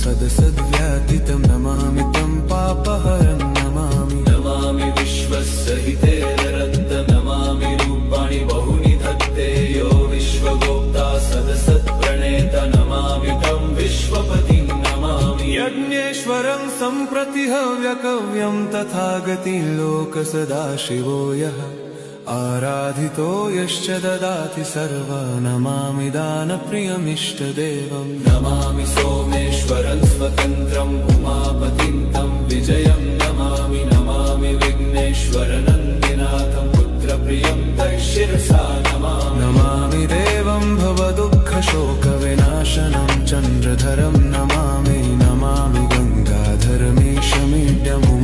सदसद्व्यातितं नमामि तं पापहरं नमामि नमामि विश्वसहिते रक्त नमामि रूपाणि बहुनि धत्ते यो विश्वगोप्ता सदसत्प्रणेत नमामि तं विश्वपतिं नमामि यज्ञेश्वरं सम्प्रति हव्यकव्यं तथागति लोकसदाशिवो यः आराधितो यश्च ददाति सर्वा नमामि दानप्रियमिष्टदेवं नमामि सोमेश्वरं स्वतन्त्रम् उमापतिं तं विजयं नमामि नमामि विघ्नेश्वरनन्दिनाथं पुत्रप्रियं दैशिरसा नमामि नमामि देवं भवदुःखशोकविनाशनं चन्द्रधरं नमामि नमामि गङ्गाधरमीशमीड्यमूर्तिं